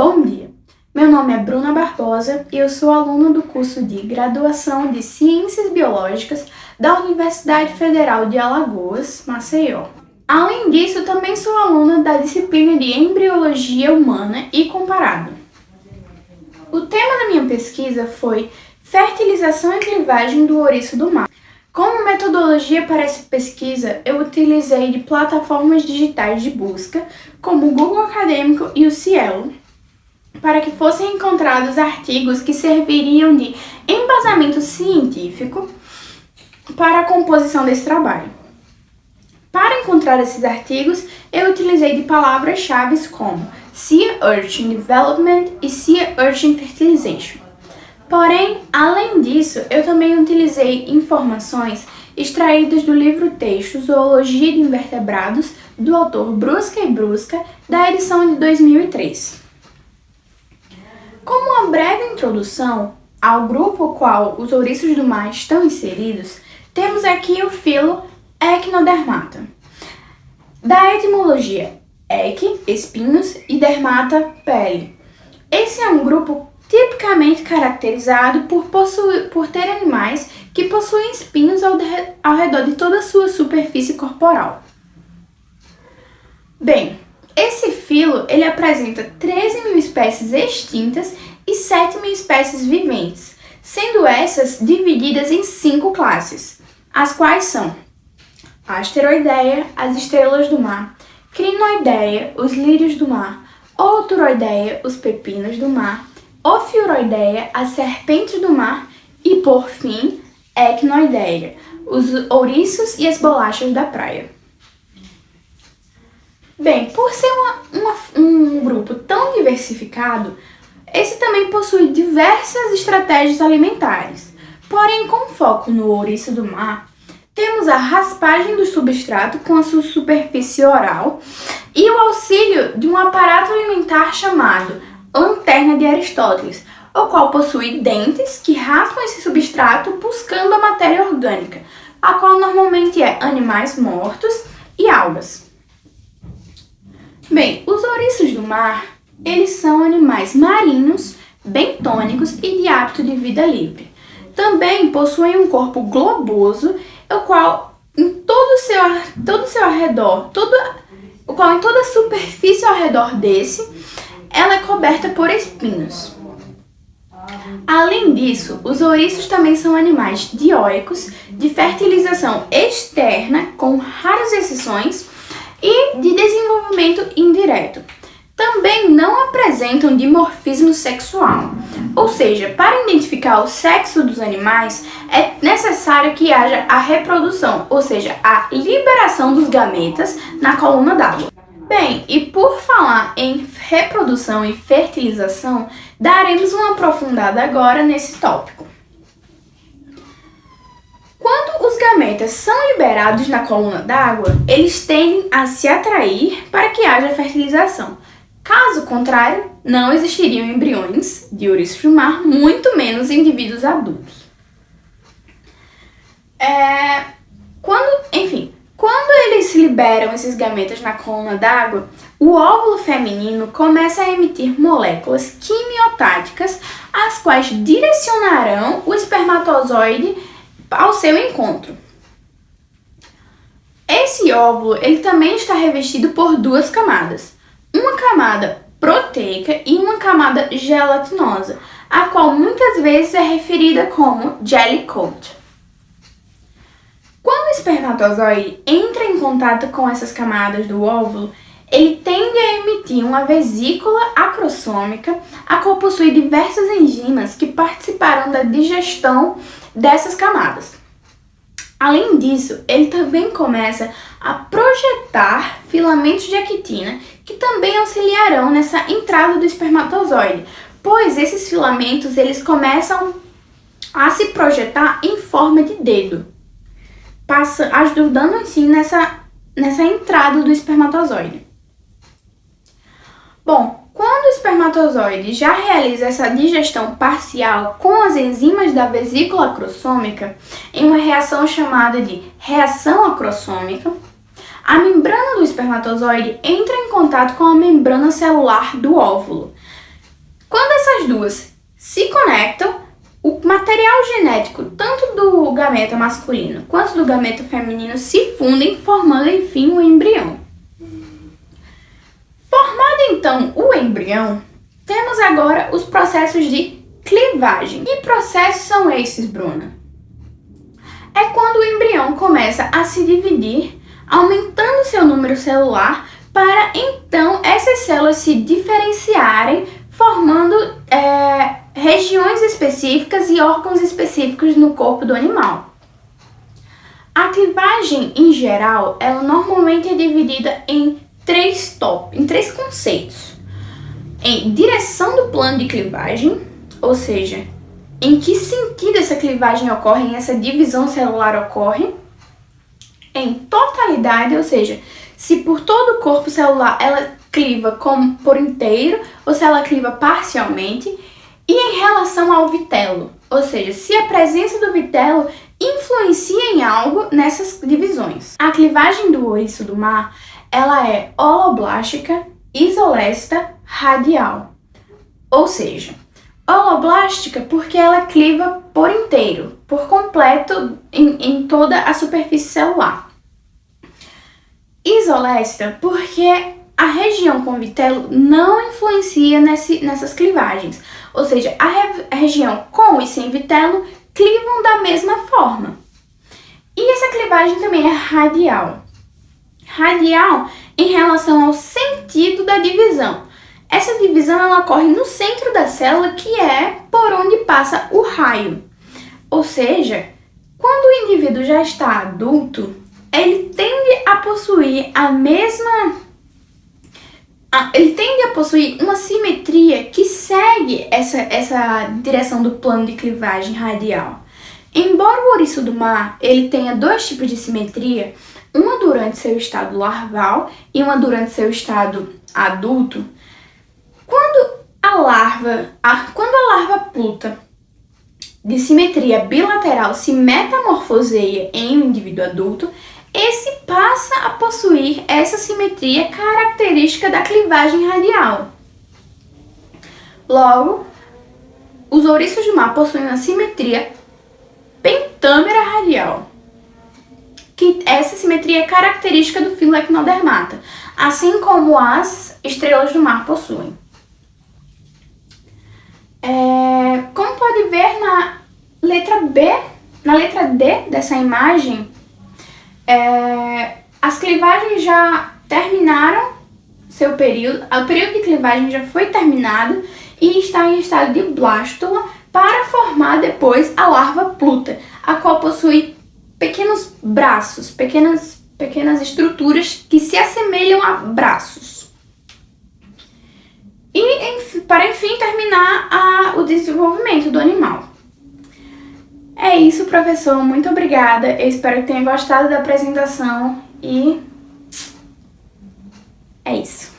Bom dia, meu nome é Bruna Barbosa e eu sou aluna do curso de Graduação de Ciências Biológicas da Universidade Federal de Alagoas, Maceió. Além disso, também sou aluna da disciplina de Embriologia Humana e Comparada. O tema da minha pesquisa foi Fertilização e Clivagem do Ouriço do Mar. Como metodologia para essa pesquisa, eu utilizei de plataformas digitais de busca, como o Google Acadêmico e o Cielo, para que fossem encontrados artigos que serviriam de embasamento científico para a composição desse trabalho. Para encontrar esses artigos, eu utilizei de palavras-chave como Sea Urchin Development e Sea Urchin Fertilization. Porém, além disso, eu também utilizei informações extraídas do livro-texto Zoologia de Invertebrados, do autor Brusca e Brusca, da edição de 2003. Como uma breve introdução ao grupo ao qual os ouriços do mar estão inseridos, temos aqui o filo Echinodermata. Da etimologia ech, espinhos, e dermata, pele. Esse é um grupo tipicamente caracterizado por ter animais que possuem espinhos ao redor de toda a sua superfície corporal. Bem, esse filo ele apresenta 13.000 espécies extintas e 7.000 espécies viventes, sendo essas divididas em 5 classes, as quais são a Asteroideia, as estrelas do mar, Crinoideia, os lírios do mar, Holoturoideia, os pepinos do mar, Ophiuroideia, as serpentes do mar e, por fim, Echinoideia, os ouriços e as bolachas da praia. Bem, por ser um grupo tão diversificado, esse também possui diversas estratégias alimentares. Porém, com foco no ouriço do mar, temos a raspagem do substrato com a sua superfície oral e o auxílio de um aparato alimentar chamado lanterna de Aristóteles, o qual possui dentes que raspam esse substrato buscando a matéria orgânica, a qual normalmente é animais mortos e algas. Bem, os ouriços do mar, eles são animais marinhos, bentônicos e de hábito de vida livre. Também possuem um corpo globoso, o qual em todo o seu arredor, em toda a superfície ao redor desse, ela é coberta por espinhos. Além disso, os ouriços também são animais dioicos, de fertilização externa, com raras exceções, e de desenvolvimento indireto. Também não apresentam dimorfismo sexual, ou seja, para identificar o sexo dos animais é necessário que haja a reprodução, ou seja, a liberação dos gametas na coluna d'água. Bem, e por falar em reprodução e fertilização, daremos uma aprofundada agora nesse tópico. Quando os gametas são liberados na coluna d'água, eles tendem a se atrair para que haja fertilização. Caso contrário, não existiriam embriões de ouriços do mar, muito menos indivíduos adultos. Quando eles liberam esses gametas na coluna d'água, o óvulo feminino começa a emitir moléculas quimiotáticas, as quais direcionarão o espermatozoide ao seu encontro. Esse óvulo ele também está revestido por 2 camadas, uma camada proteica e uma camada gelatinosa, a qual muitas vezes é referida como jelly coat. Quando o espermatozoide entra em contato com essas camadas do óvulo, ele tende a emitir uma vesícula acrossômica, a qual possui diversas enzimas que participarão da digestão dessas camadas. Além disso, ele também começa a projetar filamentos de actina, que também auxiliarão nessa entrada do espermatozoide, pois esses filamentos eles começam a se projetar em forma de dedo, ajudando assim nessa entrada do espermatozoide. Bom, quando o espermatozoide já realiza essa digestão parcial com as enzimas da vesícula acrossômica, em uma reação chamada de reação acrossômica, a membrana do espermatozoide entra em contato com a membrana celular do óvulo, Quando essas duas se conectam, o material genético, tanto do gameta masculino quanto do gameta feminino, se fundem, formando, enfim, o embrião. Formado, então, o embrião, temos agora os processos de clivagem. Que processos são esses, Bruna? É quando o embrião começa a se dividir, aumentando seu número celular, para então essas células se diferenciarem, formando regiões específicas e órgãos específicos no corpo do animal. A clivagem, em geral, ela normalmente é dividida em três conceitos. Em direção do plano de clivagem, ou seja, em que sentido essa clivagem ocorre, essa divisão celular ocorre. Em totalidade, ou seja, se por todo o corpo celular ela cliva por inteiro ou se ela cliva parcialmente. E em relação ao vitelo, ou seja, se a presença do vitelo influencia em algo nessas divisões. A clivagem do ouriço do mar, ela é holoblástica, isolesta, radial. Ou seja, holoblástica porque ela cliva por inteiro, por completo em toda a superfície celular. Isolesta porque a região com vitelo não influencia nessas clivagens, ou seja, a região com e sem vitelo clivam da mesma forma. E essa clivagem também é radial. Radial em relação ao sentido da divisão. Essa divisão ela ocorre no centro da célula, que é por onde passa o raio. Ou seja, quando o indivíduo já está adulto, ele tende a possuir uma simetria que segue essa direção do plano de clivagem radial. Embora o ouriço do mar ele tenha dois tipos de simetria, uma durante seu estado larval e uma durante seu estado adulto, quando a larva pluta de simetria bilateral se metamorfoseia em um indivíduo adulto, esse passa a possuir essa simetria característica da clivagem radial. Logo, os ouriços do mar possuem uma simetria pentâmera radial, que essa simetria é característica do filo Echinodermata, assim como as estrelas do mar possuem. Como pode ver na letra D dessa imagem, as clivagens já terminaram seu período, o período de clivagem já foi terminado e está em estado de blástula para formar depois a larva pluta, a qual possui pequenos braços, pequenas estruturas que se assemelham a braços. E para enfim terminar o desenvolvimento do animal. É isso, professor. Muito obrigada. Eu espero que tenha gostado da apresentação e é isso.